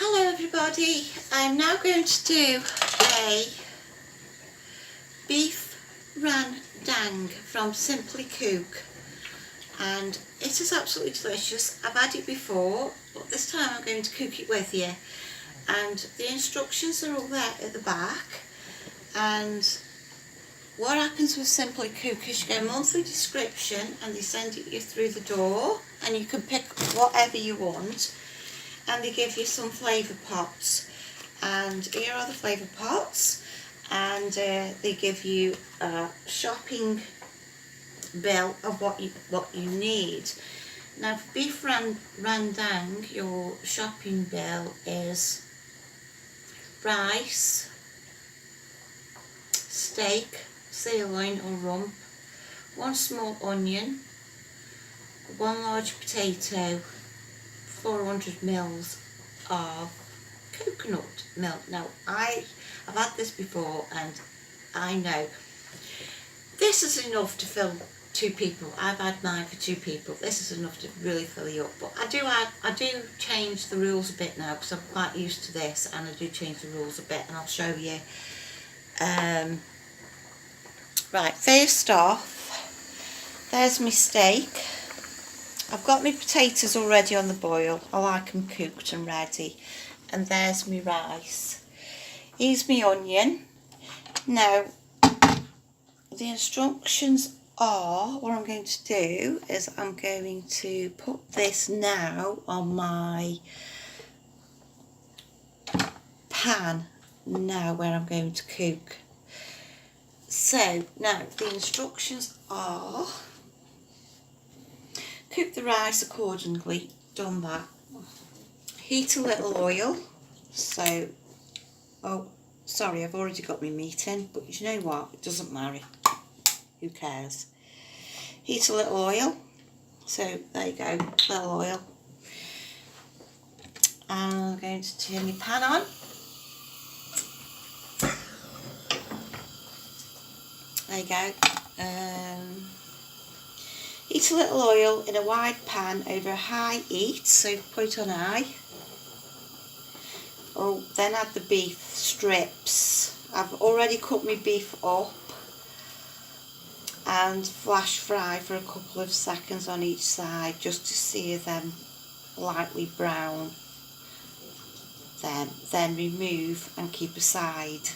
Hello everybody, I'm now going to do a beef rendang from Simply Cook, and it is absolutely delicious. I've had it before, but this time I'm going to cook it with you, and the instructions are all there at the back. And what happens with Simply Cook is you get a monthly description and they send it you through the door, and you can pick whatever you want. And they give you some flavour pots, and here are the flavour pots, and they give you a shopping bill of what you need. Now for beef rendang, your shopping bill is rice, steak, sirloin or rump, 1 small onion, 1 large potato, 400 mils of coconut milk. Now I've had this before and I know this is enough to fill 2 people. I've had mine for 2 people. This is enough to really fill you up, but I do change the rules a bit now because I'm quite used to this, and I do change the rules a bit, and I'll show you. Right, first off, there's my steak. I've got my potatoes already on the boil. I like them cooked and ready. And there's my rice. Here's my onion. Now, the instructions are, what I'm going to do is I'm going to put this now on my pan now where I'm going to cook. So, now the instructions are: cook the rice accordingly, done that. Heat a little oil, so, oh sorry, I've already got my meat in, but you know what, it doesn't matter, who cares. Heat a little oil, so there you go, little oil. And I'm going to turn my pan on. There you go. Heat a little oil in a wide pan over a high heat, so put it on high. Oh, then add the beef strips. I've already cut my beef up and flash fry for a couple of seconds on each side just to sear them lightly brown. Then remove and keep aside.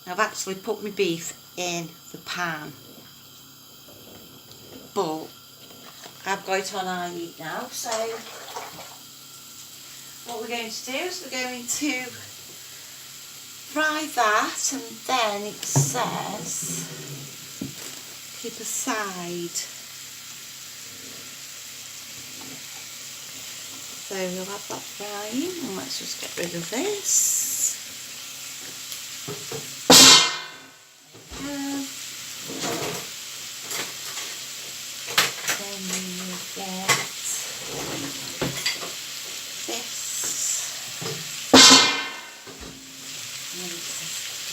I've actually put my beef in the pan, but I've got it on high heat now. So what we're going to do is we're going to fry that, and then it says keep aside. So we'll have that frying, and let's just get rid of this. Then we will get this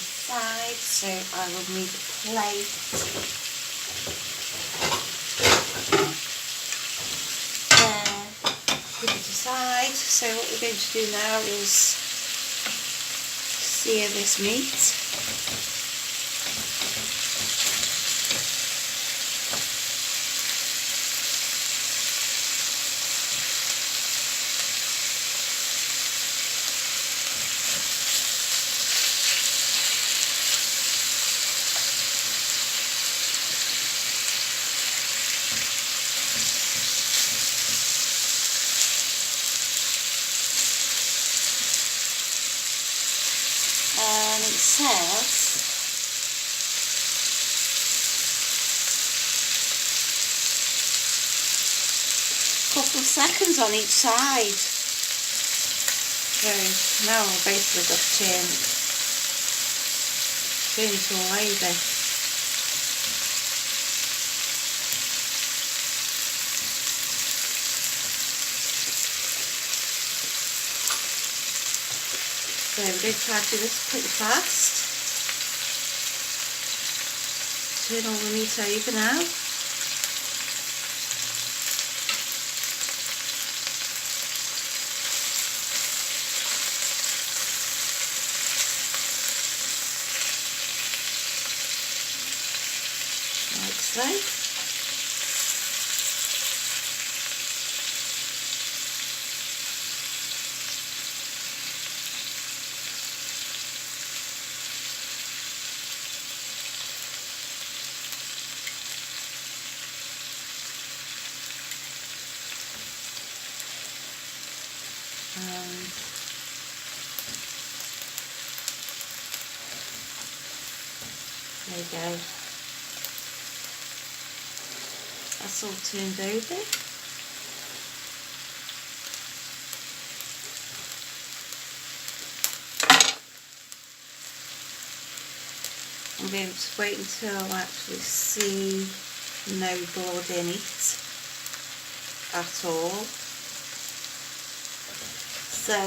aside, so I will need a plate. There, put it aside. So what we're going to do now is sear this meat. And it says a couple of seconds on each side. So now I've basically got to turn it all over. So we're going to try to do this pretty fast. Turn all the meat over now. nicely. There you go. That's all turned over. I'm going to wait until I actually see no blood in it at all. So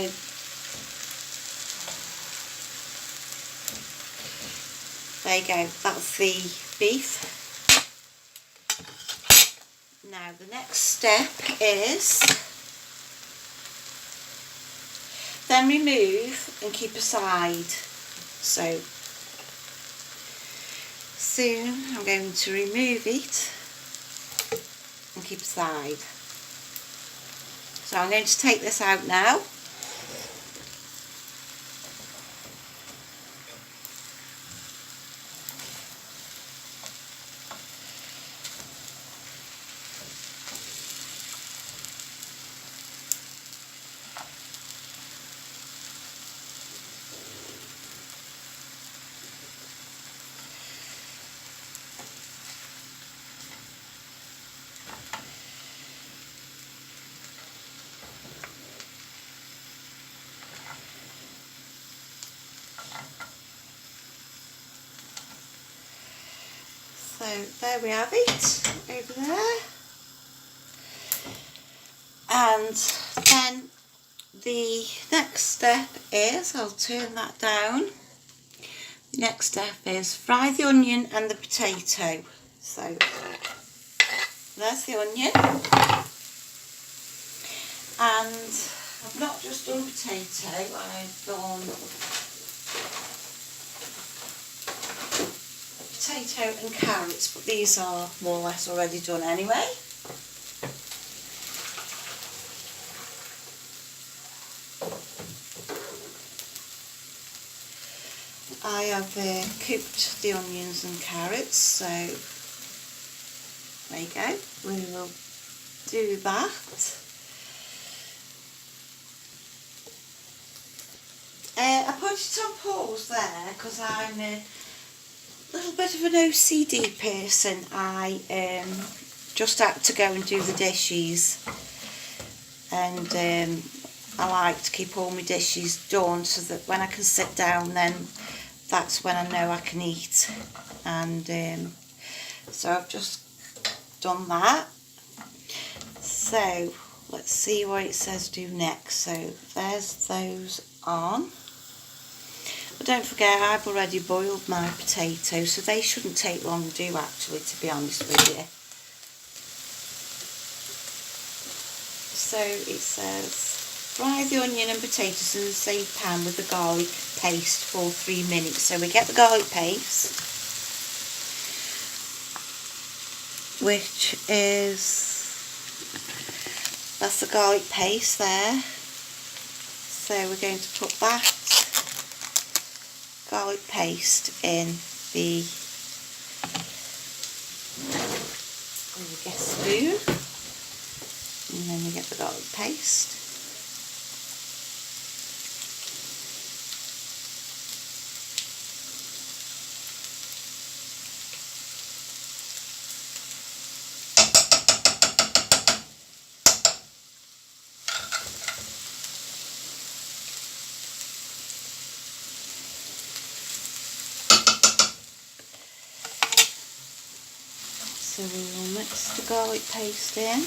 there you go, that's the beef. Now the next step is then remove and keep aside. So soon I'm going to remove it and keep aside. So I'm going to take this out now. So there we have it over there, and then the next step is, I'll turn that down, the next step is fry the onion and the potato. So there's the onion, and I've not just done potato, I've done potato and carrots, but these are more or less already done anyway. I have cooked the onions and carrots, so there you go, we will do that. I put it on pause there because I'm a little bit of an OCD person. I just had to go and do the dishes, and I like to keep all my dishes done so that when I can sit down, then that's when I know I can eat. And so I've just done that. So let's see what it says do next. So there's those on. But don't forget, I've already boiled my potatoes, so they shouldn't take long to do, actually, to be honest with you. So it says fry the onion and potatoes in the same pan with the garlic paste for 3 minutes. So we get the garlic paste, which is, that's the garlic paste there. So we're going to put that garlic paste in the spoon, and then you get the garlic paste. So we will mix the garlic paste in.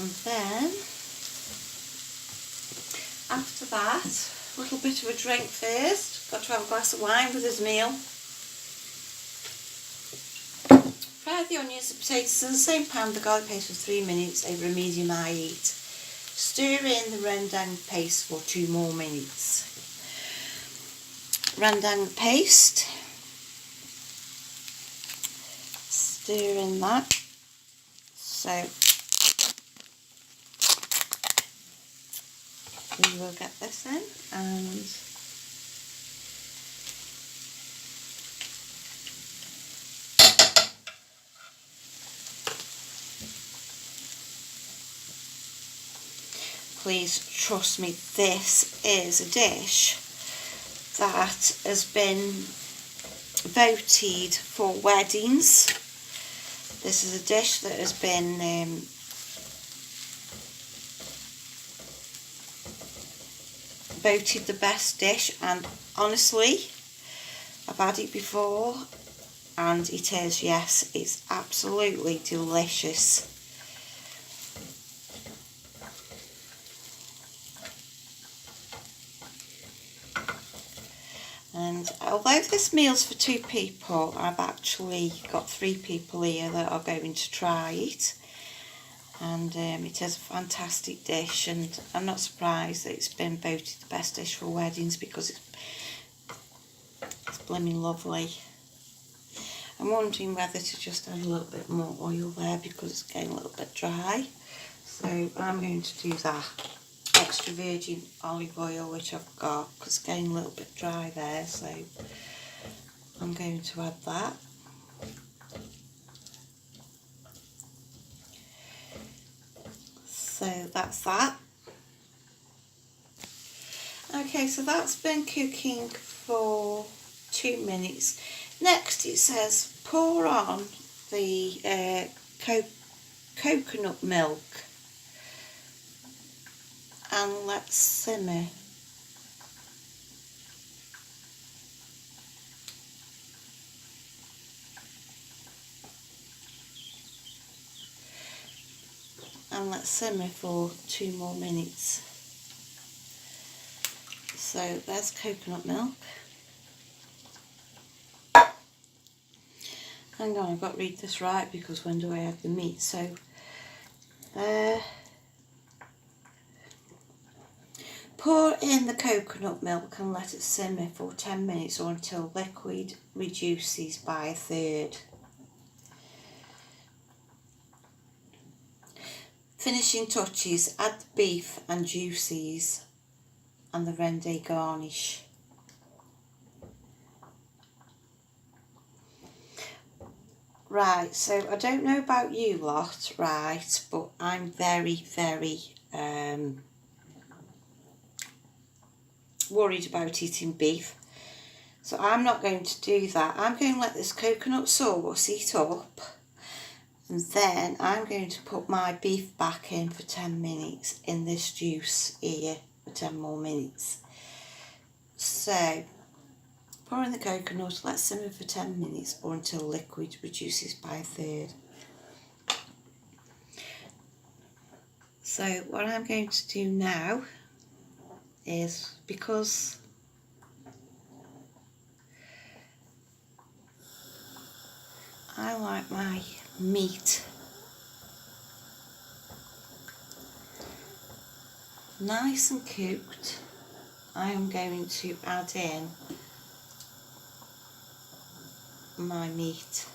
And then after that, a little bit of a drink first. Got to have a glass of wine with his meal. Fry the onions and potatoes in the same pan, the garlic paste for 3 minutes over a medium high heat. Stir in the rendang paste for 2 more minutes. Rendang paste. Stir in that. So we will get this in and please trust me, this is a dish that has been voted for weddings. This is a dish that has been voted the best dish, and honestly, I've had it before and it is, yes, it's absolutely delicious. And although this meal's for 2 people, I've actually got 3 people here that are going to try it. And it is a fantastic dish, and I'm not surprised that it's been voted the best dish for weddings because it's blooming lovely. I'm wondering whether to just add a little bit more oil there because it's getting a little bit dry. So I'm going to do that. Extra virgin olive oil, which I've got, because it's getting a little bit dry there, so I'm going to add that. So that's that. Okay, so that's been cooking for 2 minutes. Next it says pour on the coconut milk and let simmer. And let simmer for 2 more minutes. So there's coconut milk. Hang on, I've got to read this right because when do I add the meat? So pour in the coconut milk and let it simmer for 10 minutes or until liquid reduces by a third. Finishing touches, add the beef and juices and the rendang garnish. Right, so I don't know about you lot, right, but I'm very, very worried about eating beef. So I'm not going to do that. I'm going to let this coconut sauce heat up, and then I'm going to put my beef back in for 10 minutes in this juice here for 10 more minutes. So pour in the coconut, let simmer for 10 minutes or until liquid reduces by a third. So what I'm going to do now is, because I like my meat nice and cooked, I am going to add in my meat.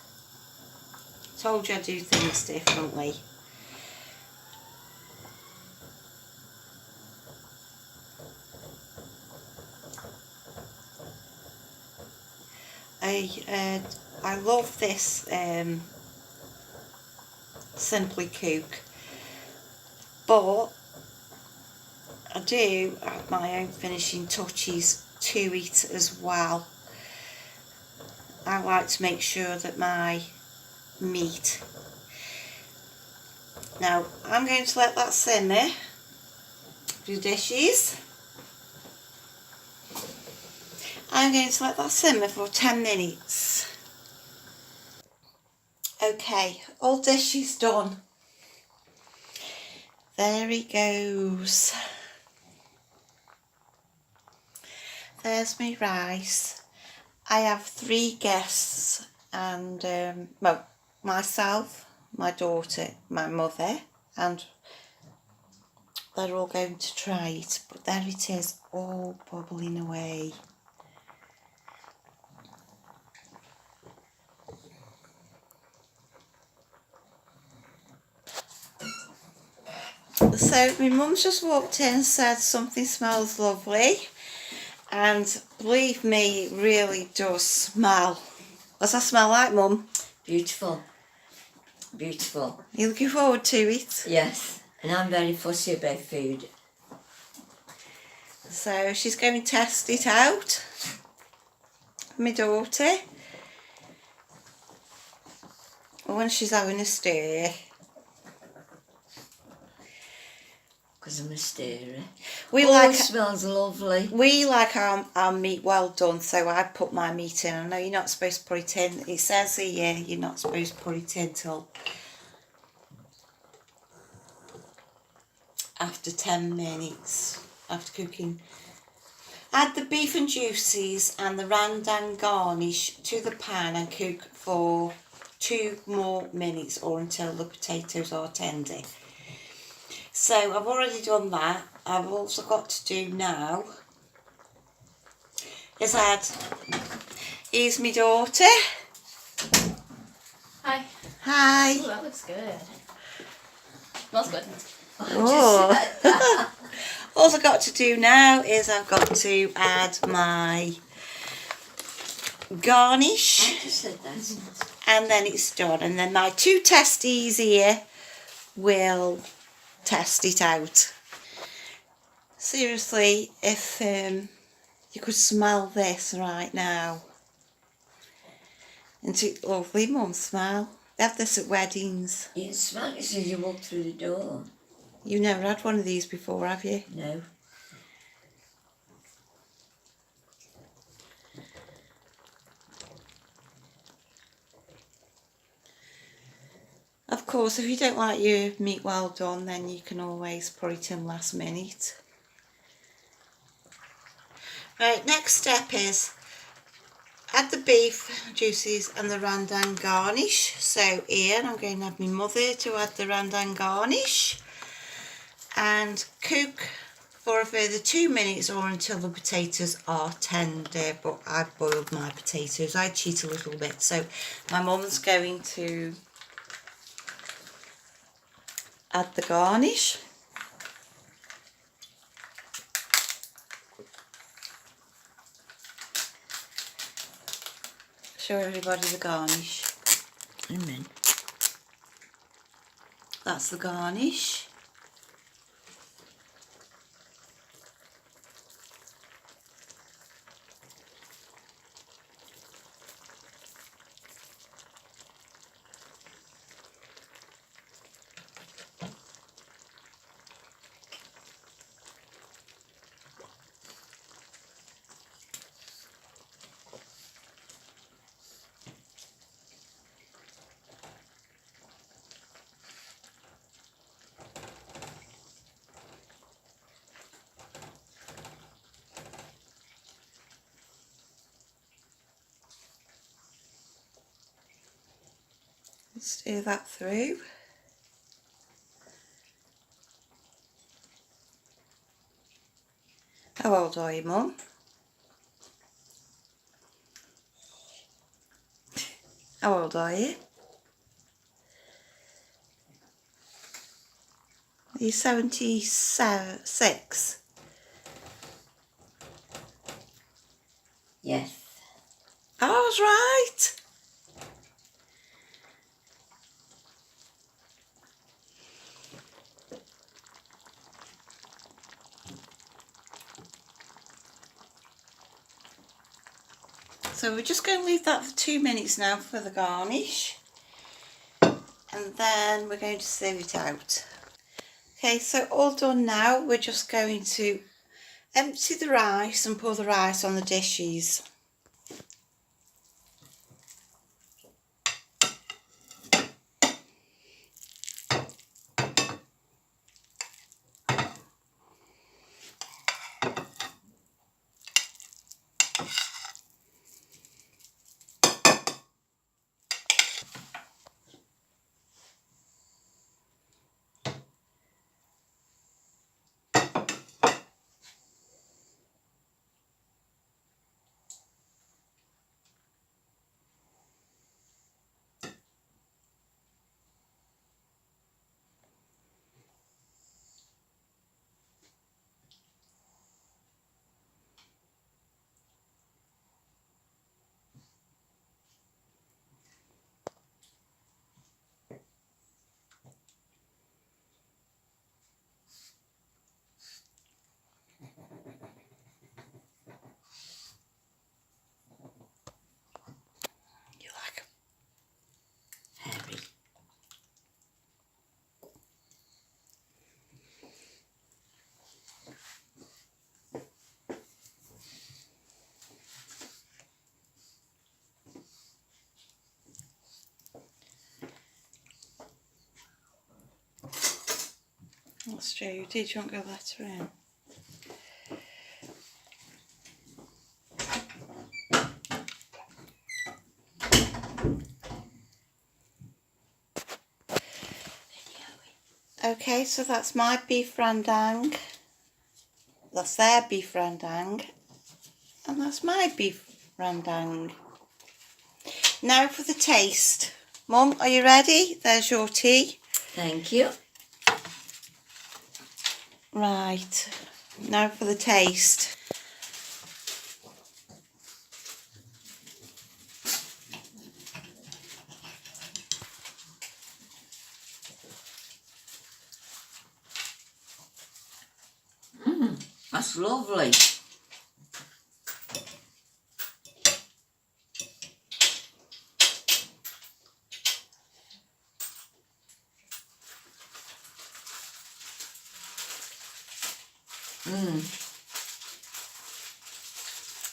Told you I do things differently. I love this Simply Cook, but I do add my own finishing touches to it as well. I like to make sure that my meat. Now I'm going to let that simmer. Do dishes. I'm going to let that simmer for 10 minutes. Okay, all dishes done. There he goes. There's my rice. I have 3 guests and, well, myself, my daughter, my mother, and they're all going to try it. But there it is, all bubbling away. So my mum's just walked in and said something smells lovely, and believe me, it really does smell. What's that smell like, Mum? Beautiful. Beautiful. Are you looking forward to it? Yes, and I'm very fussy about food. So she's going to test it out, my daughter, when she's having a stir. Because I'm a stirrer. It Smells lovely. We like our meat well done, so I put my meat in. I know you're not supposed to put it in. It says here you're not supposed to put it in till after 10 minutes after cooking. Add the beef and juices and the rendang garnish to the pan and cook for 2 more minutes or until the potatoes are tender. So I've already done that. I've also got to do now is add, here's my daughter. Hi. Hi. Ooh, that looks good. Smells good. Oh. All I've got to do now is I've got to add my garnish. I just said that. And then it's done. And then my 2 testies here will test it out. Seriously, if you could smell this right now. Isn't it lovely, Mum? Smell. They have this at weddings. You can smell it as soon as you walk through the door. You've never had one of these before, have you? No. Of course, if you don't like your meat well done, then you can always put it in last minute. Right, next step is add the beef juices and the rendang garnish. So here I'm going to have my mother to add the rendang garnish and cook for a further 2 minutes or until the potatoes are tender. But I've boiled my potatoes. I cheat a little bit. So my mum's going to add the garnish. Show everybody the garnish. Amen. That's the garnish. Stir that through. How old are you, Mum? How old are you? Are you 76? Yes. I was right. So we're just going to leave that for 2 minutes now for the garnish. And then we're going to serve it out. Okay, so all done now. We're just going to empty the rice and pour the rice on the dishes. That's true. Did you want to go let her in? Okay, so that's my beef rendang. That's their beef rendang. And that's my beef rendang. Now for the taste. Mum, are you ready? There's your tea. Thank you. Right. Now for the taste. That's lovely.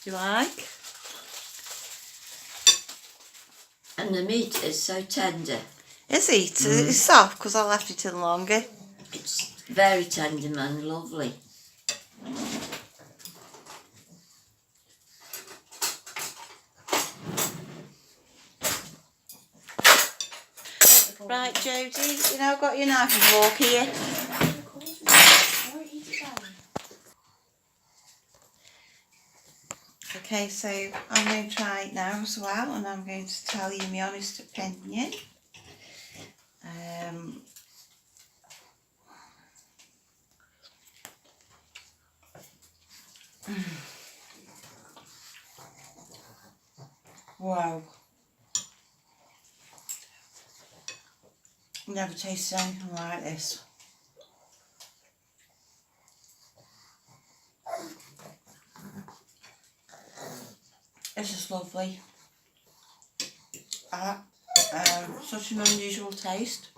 You like? And the meat is so tender. Is it? It's soft because I left it in longer. It's very tender and lovely. Right, Jodie, you know I've got your knife and fork here. Okay, so I'm going to try it now as well, and I'm going to tell you my honest opinion. Wow. Never tasted anything like this. It's just lovely. Such an unusual taste.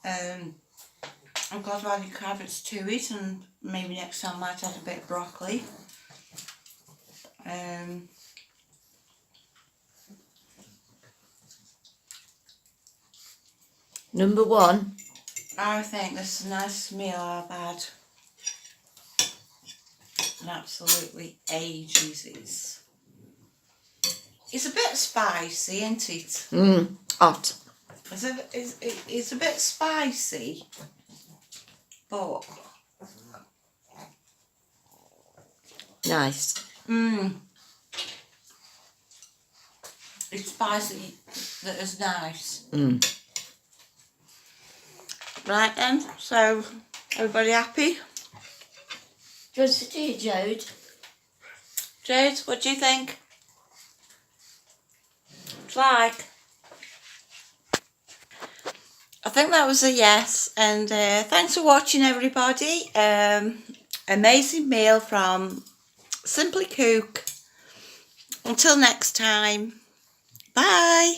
I'm glad I added carrots to it, and maybe next time I might add a bit of broccoli. Number one. I think this is the nicest meal I've had in absolutely ages. It's a bit spicy, isn't it? Hot. It's a bit spicy, but Nice. It's spicy that is nice. Right then, so everybody happy? Just for tea, Jode. Jade, what do you think? It's like? I think that was a yes, and thanks for watching, everybody. Amazing meal from Simply Cook. Until next time, bye.